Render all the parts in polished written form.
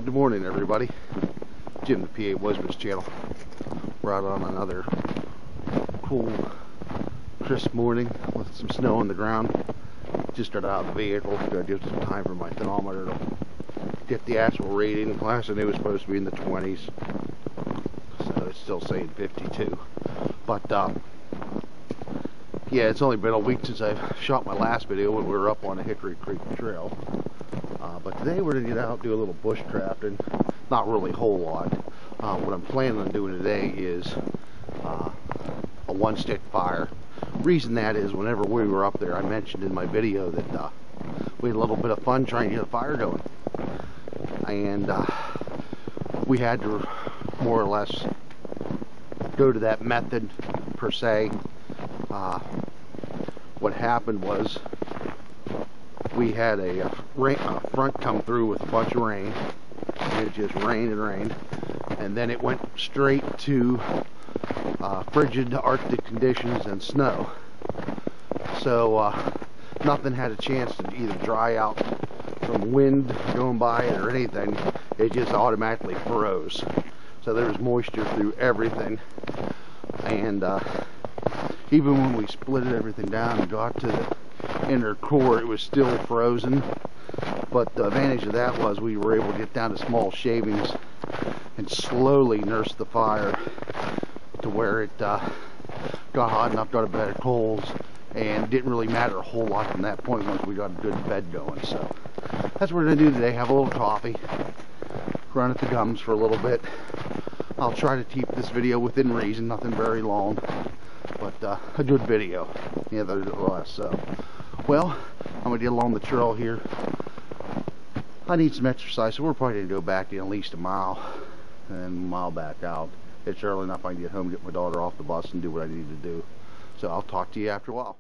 Good morning, everybody. Jim, the PA Woodsman's channel. We're out on another cool, crisp morning with some snow on the ground. Just started out of the vehicle. Gotta give some time for my thermometer to get the actual reading. Last I knew it was supposed to be in the 20s, so it's still saying 52. But yeah, it's only been a week since I've shot my last video when we were up on the Hickory Creek Trail. But today we're going to get out and do a little bush crafting. Not really a whole lot. What I'm planning on doing today is a one-stick fire. Reason that is, whenever we were up there, I mentioned in my video that we had a little bit of fun trying to get a fire going. And we had to more or less go to that method per se. What happened was we had a front come through with a bunch of rain, and it just rained and rained, and then it went straight to frigid Arctic conditions and snow. So nothing had a chance to either dry out from wind going by it or anything. It just automatically froze. So there was moisture through everything, and even when we split everything down and got to the inner core, it was still frozen. But the advantage of that was we were able to get down to small shavings and slowly nurse the fire to where it got hot enough, got a bed of coals, and didn't really matter a whole lot from that point once we got a good bed going. So that's what we're going to do today. Have a little coffee, run at the gums for a little bit. I'll try to keep this video within reason, nothing very long, but a good video nevertheless. So, well, I'm going to get along the trail here. I need some exercise, so we're probably going to go back in at least a mile and a mile back out. It's early enough I can get home, get my daughter off the bus, and do what I need to do. So I'll talk to you after a while.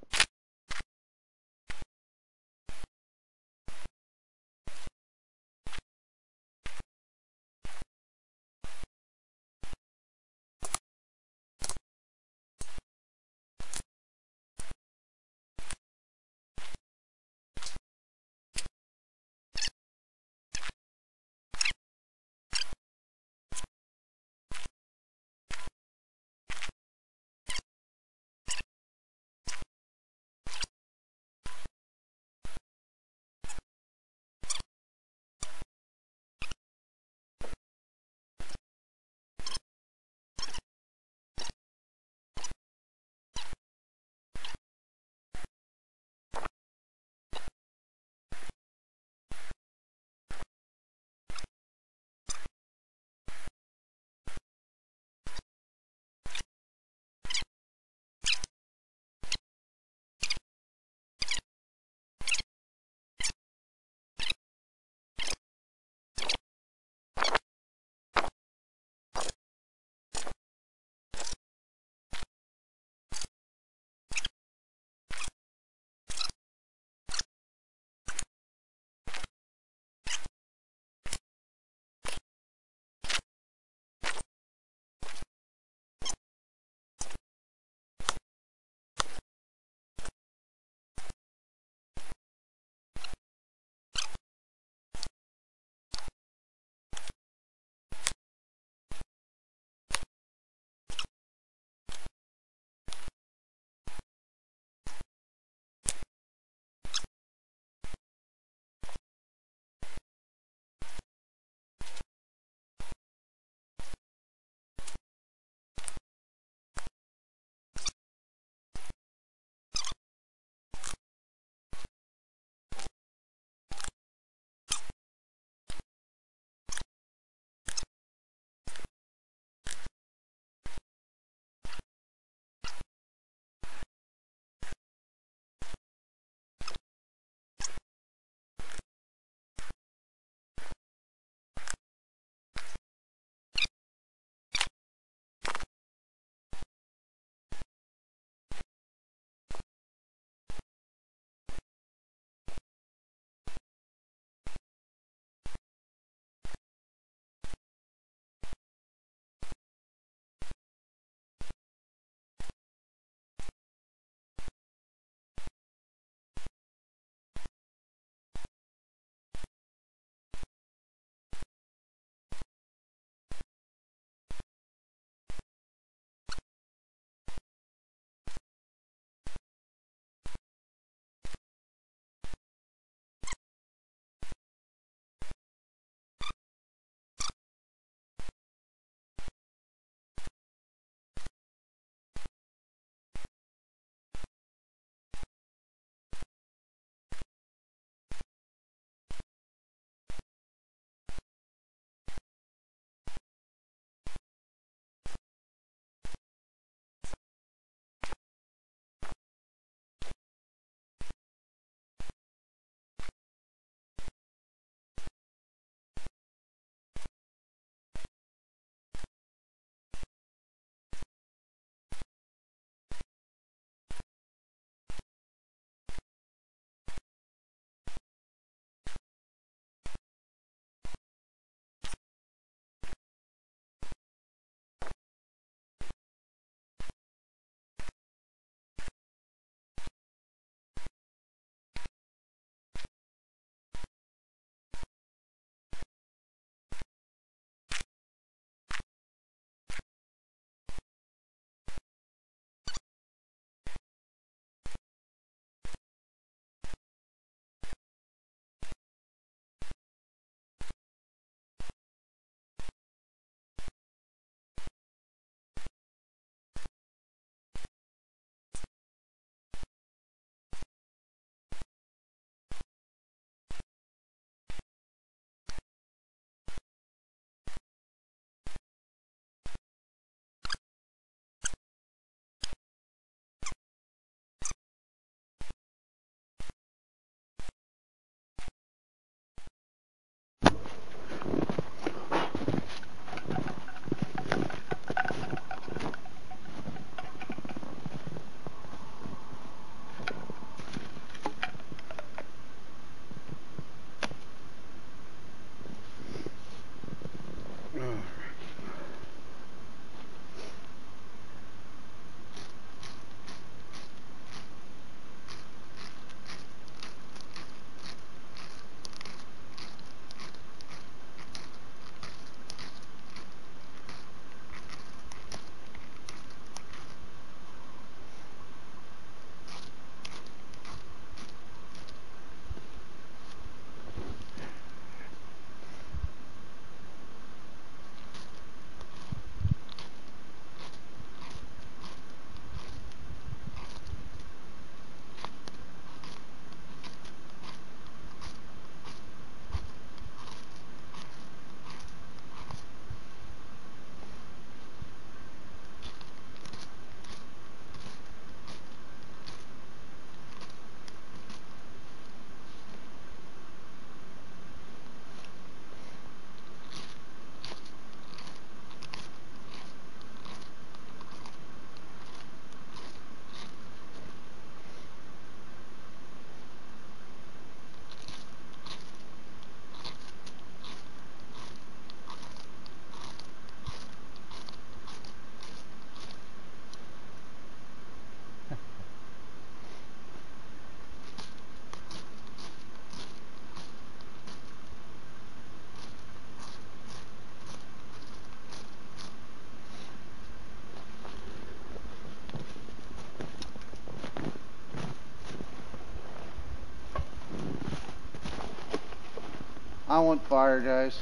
I want fire, guys.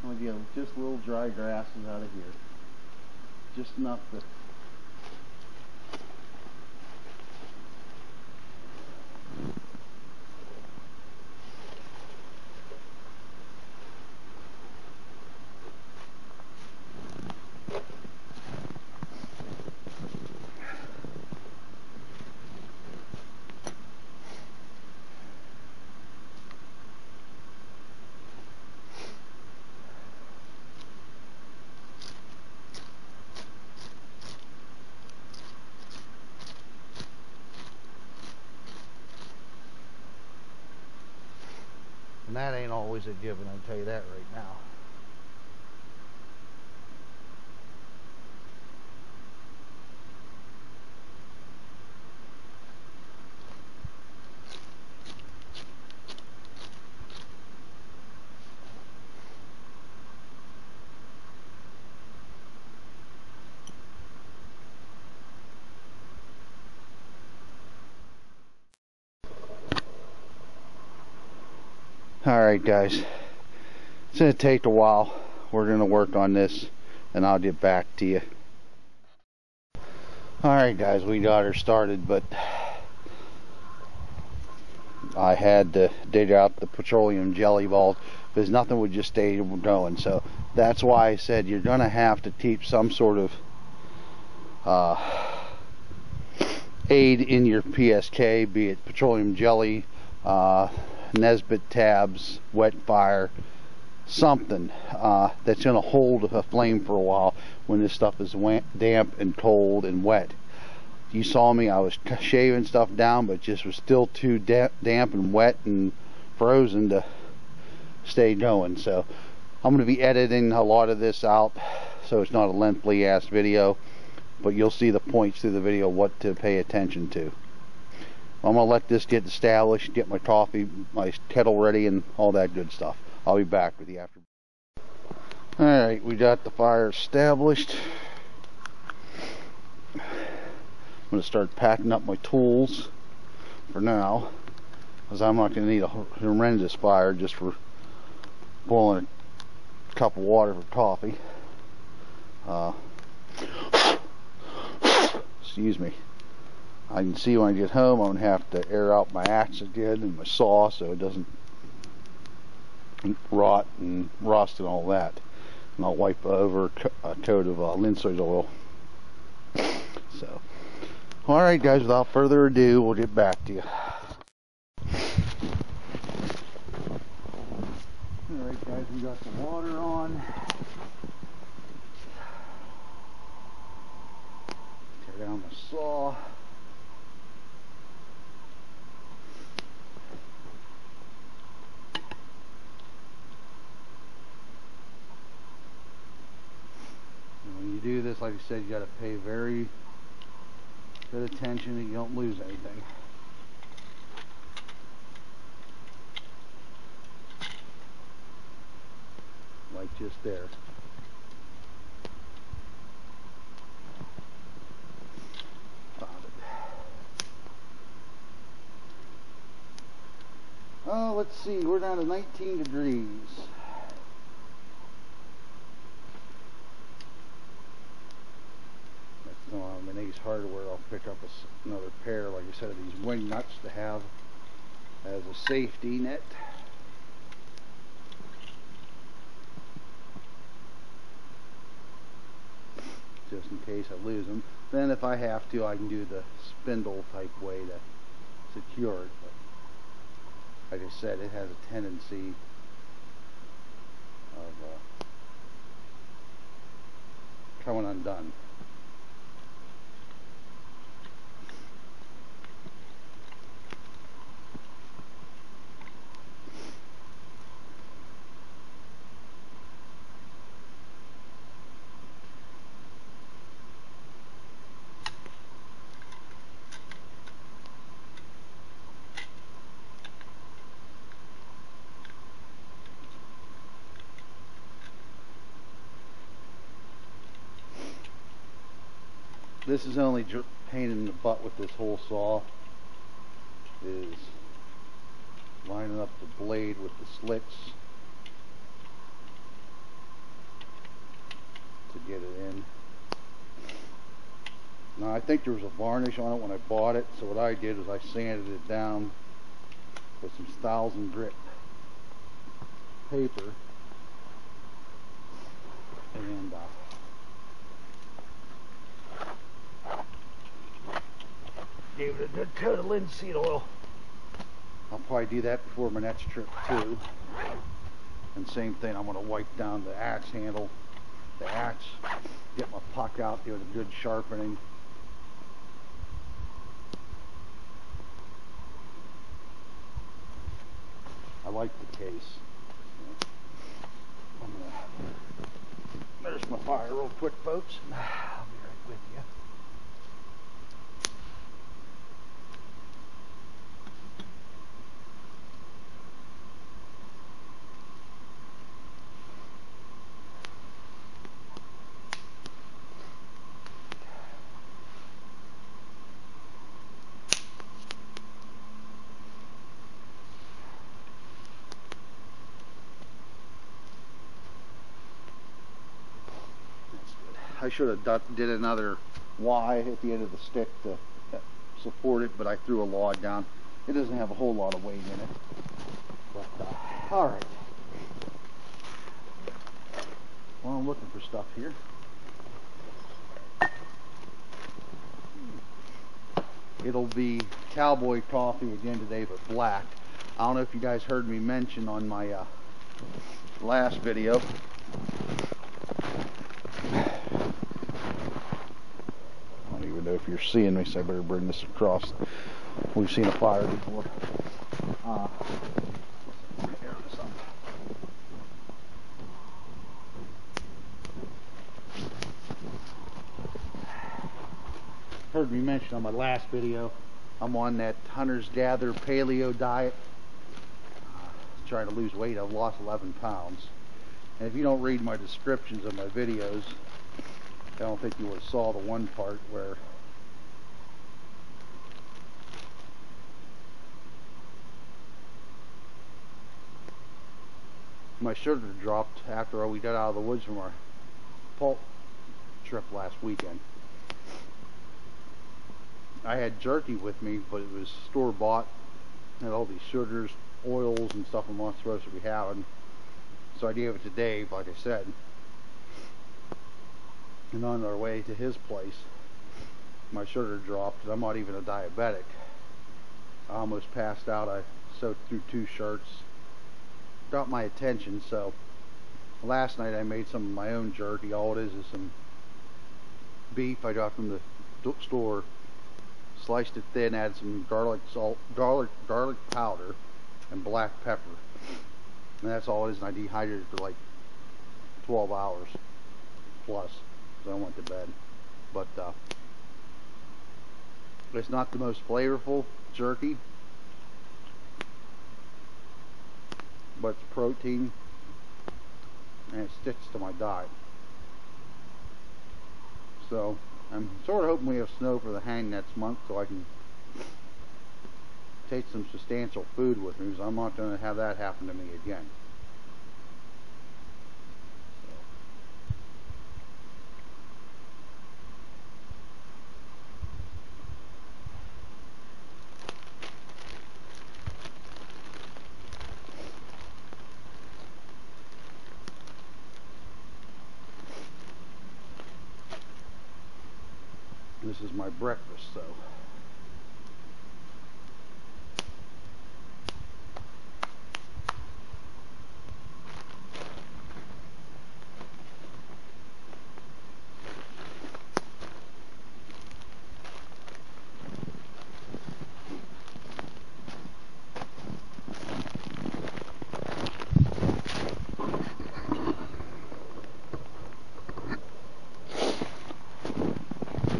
I'm gonna get just little dry grasses out of here. Just enough to. And that ain't always a given, I'll tell you that right now. Alright guys, it's going to take a while. We're going to work on this and I'll get back to you. Alright guys, we got her started, but I had to dig out the petroleum jelly balls because nothing would just stay going. So that's why I said you're going to have to keep some sort of aid in your PSK, be it petroleum jelly, Nesbit tabs, wet fire, something that's going to hold a flame for a while when this stuff is damp and cold and wet. You saw me, I was shaving stuff down, but just was still too damp and wet and frozen to stay going. So I'm going to be editing a lot of this out so it's not a lengthy ass video, but you'll see the points through the video what to pay attention to. I'm going to let this get established, get my coffee, my kettle ready, and all that good stuff. I'll be back with you after. Alright, we got the fire established. I'm going to start packing up my tools for now, because I'm not going to need a horrendous fire just for boiling a cup of water for coffee. Excuse me. I can see when I get home I'm going to have to air out my axe again and my saw so it doesn't rot and rust and all that. And I'll wipe over a coat of linseed oil. So, alright guys, without further ado, we'll get back to you. Alright guys, we got the water on. Tear down the saw. do this, like I said, you got to pay very good attention that you don't lose anything. Like just there. Found it. Oh, let's see, we're down to 19 degrees. Ace Hardware, I'll pick up another pair, like I said, of these wing nuts to have as a safety net. Just in case I lose them. Then if I have to, I can do the spindle type way to secure it. But like I said, it has a tendency of coming undone. This is only pain in the butt with this whole saw, is lining up the blade with the slits to get it in. Now I think there was a varnish on it when I bought it, so what I did was I sanded it down with some Styles and Grit paper, and gave it a good coat of linseed oil. I'll probably do that before my next trip too. And same thing, I'm going to wipe down the axe handle, the axe, get my puck out, give it a good sharpening. I like the case. There's my fire real quick, folks. I'll be right with you. I should have did another Y at the end of the stick to support it, but I threw a log down. It doesn't have a whole lot of weight in it. But, all right. Well, I'm looking for stuff here. It'll be cowboy coffee again today, but black. I don't know if you guys heard me mention on my last video. If you're seeing me, so I better bring this across. We've seen a fire before. Heard me mention on my last video, I'm on that hunters gather paleo diet, trying to lose weight. I've lost 11 pounds. And if you don't read my descriptions of my videos, I don't think you would have saw the one part where my sugar dropped after we got out of the woods from our pulp trip last weekend. I had jerky with me, but it was store-bought. Had all these sugars, oils, and stuff I'm not supposed to be having. So I gave it to Dave, like I said. And on our way to his place, my sugar dropped, because I'm not even a diabetic. I almost passed out. I soaked through 2 shirts. Got my attention, so last night I made some of my own jerky. All it is some beef I got from the store, sliced it thin, added some garlic powder, and black pepper, and that's all it is. And I dehydrated it for like 12 hours plus. so I went to bed. But it's not the most flavorful jerky, but it's protein and it sticks to my diet. So I'm sort of hoping we have snow for the hang next month so I can take some substantial food with me, because I'm not going to have that happen to me again. This is my breakfast, so.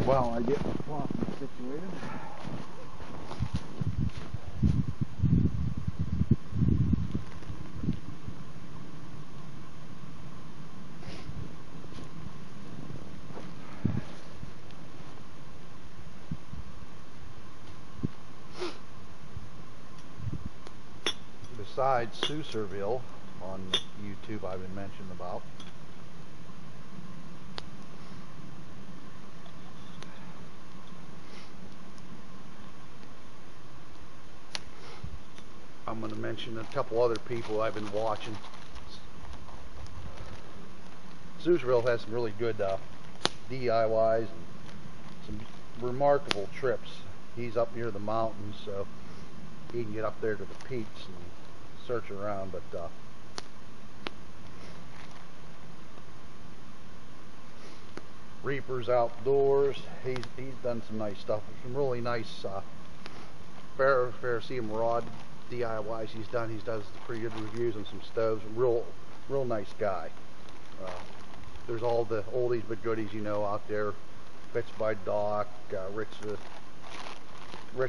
While I get my coffee situated. Besides Souserville on YouTube I've been mentioning about, I'm going to mention a couple other people I've been watching. Souserville has some really good DIYs and some remarkable trips. He's up near the mountains, so he can get up there to the peaks and search around. But Reaper's Outdoors, he's done some nice stuff. Some really nice Ferrocerium rod DIYs he's done. He does pretty good reviews on some stoves. Real nice guy. There's all the oldies but goodies, you know, out there. Bits by Doc, Rich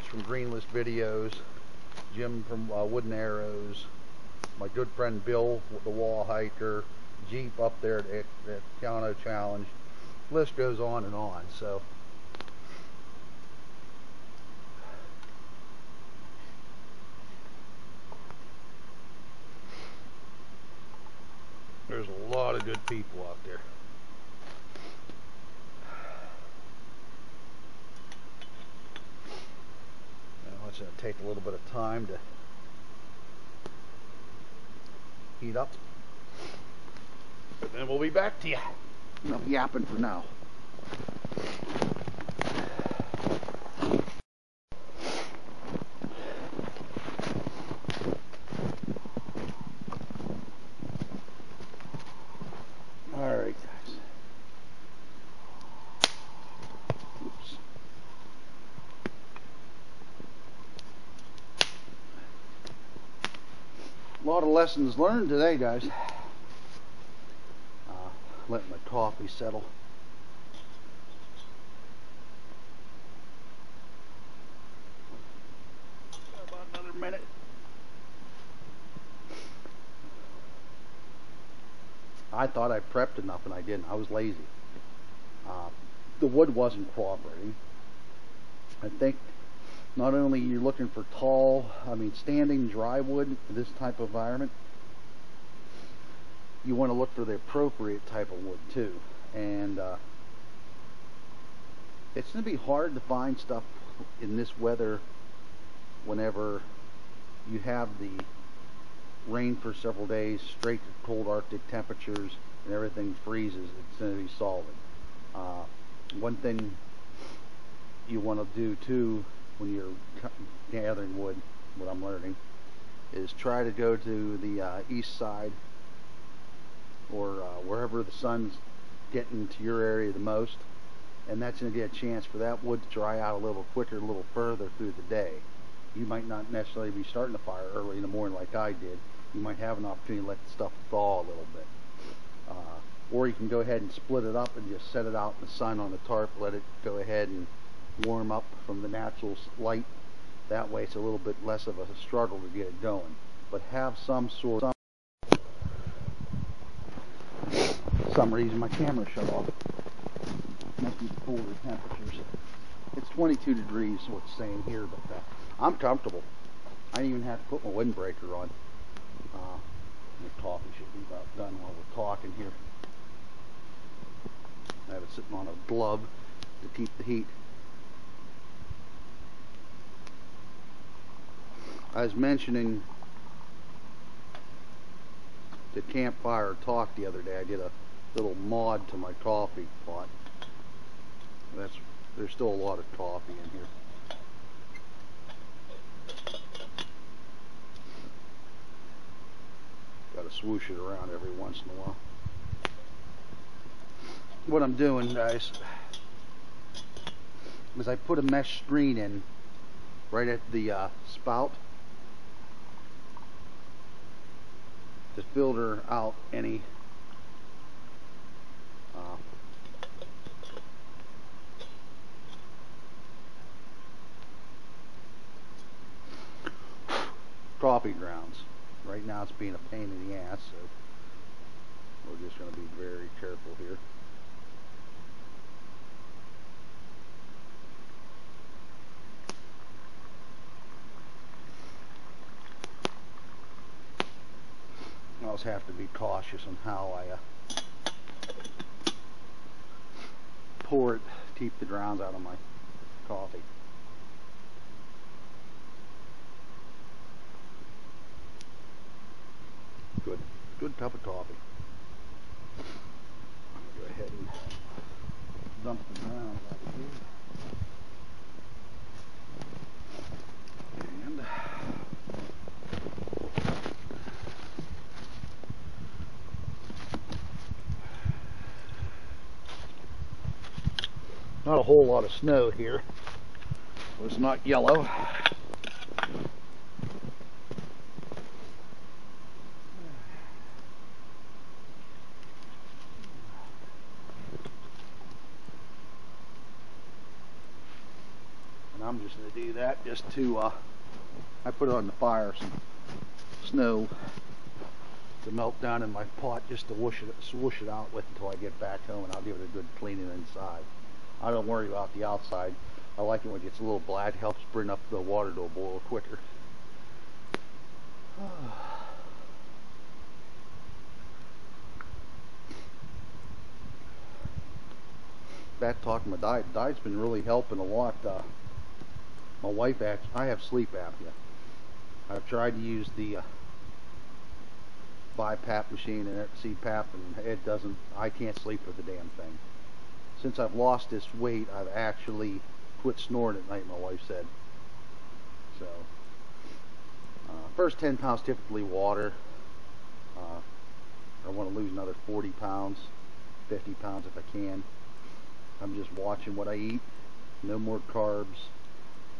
from Greenlist Videos, Jim from Wooden Arrows, my good friend Bill, the wall hiker, Jeep up there at Piano Challenge. List goes on and on. So there's a lot of good people out there. Now it's going to take a little bit of time to heat up, but then we'll be back to you. Enough yapping for now. Alright, guys. Oops. A lot of lessons learned today, guys. Let my coffee settle. About another minute. I thought I prepped enough and I didn't. I was lazy. The wood wasn't cooperating. I think not only you're looking for tall, standing dry wood for this type of environment, you want to look for the appropriate type of wood too. And it's going to be hard to find stuff in this weather whenever you have the rain for several days, straight to cold Arctic temperatures, and everything freezes. It's going to be solid. One thing you want to do too when you're gathering wood, what I'm learning, is try to go to the east side, or wherever the sun's getting to your area the most, and that's going to get a chance for that wood to dry out a little quicker, a little further through the day. You might not necessarily be starting a fire early in the morning like I did. You might have an opportunity to let the stuff thaw a little bit. or you can go ahead and split it up and just set it out in the sun on the tarp, let it go ahead and warm up from the natural light. That way it's a little bit less of a struggle to get it going. But have some reason my camera shut off. Must be the colder temperatures. It's 22 degrees, so it's saying here, but I'm comfortable. I didn't even have to put my windbreaker on. The coffee should be about done while we're talking here. I have it sitting on a glove to keep the heat. I was mentioning the campfire talk the other day. I did a little mod to my coffee pot. There's still a lot of coffee in here. Got to swoosh it around every once in a while. What I'm doing, guys, is I put a mesh screen in right at the spout to filter out any coffee grounds. Right now it's being a pain in the ass, so we're just going to be very careful here. I always have to be cautious on how I pour it, keep the grounds out of my coffee. Good cup of coffee. I'm going to go ahead and dump the grounds out here. And not a whole lot of snow here. It's not yellow. I'm just going to do that just to, I put it on the fire, some snow to melt down in my pot just to swoosh it out with until I get back home, and I'll give it a good cleaning inside. I don't worry about the outside. I like it when it gets a little black. It helps bring up the water to a boil quicker. Back talking my diet. Diet's been really helping a lot. My wife I have sleep apnea. I've tried to use the BiPAP machine and CPAP, and it doesn't. I can't sleep with the damn thing. Since I've lost this weight, I've actually quit snoring at night, my wife said. So, first 10 pounds typically water. I want to lose another 40 pounds, 50 pounds if I can. I'm just watching what I eat. No more carbs.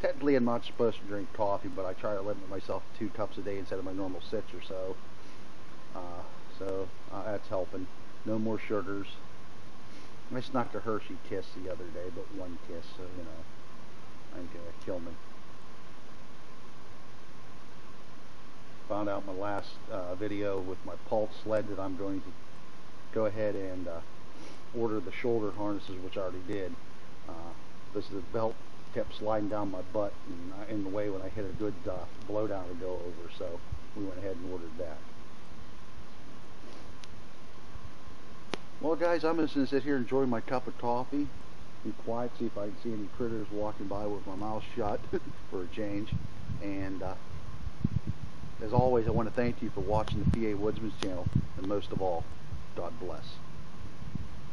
Technically, I'm not supposed to drink coffee, but I try to limit myself to 2 cups a day instead of my normal 6 or so. That's helping. No more sugars. I snuck a Hershey Kiss the other day, but one kiss, so you know, I ain't gonna kill me. Found out in my last video with my pulse sled that I'm going to go ahead and order the shoulder harnesses, which I already did. This is the belt kept sliding down my butt and in the way when I hit a good blowdown to go over, so we went ahead and ordered that. Well, guys, I'm just going to sit here and enjoy my cup of coffee, be quiet, see if I can see any critters walking by with my mouth shut for a change. And as always, I want to thank you for watching the PA Woodsman's channel, and most of all, God bless.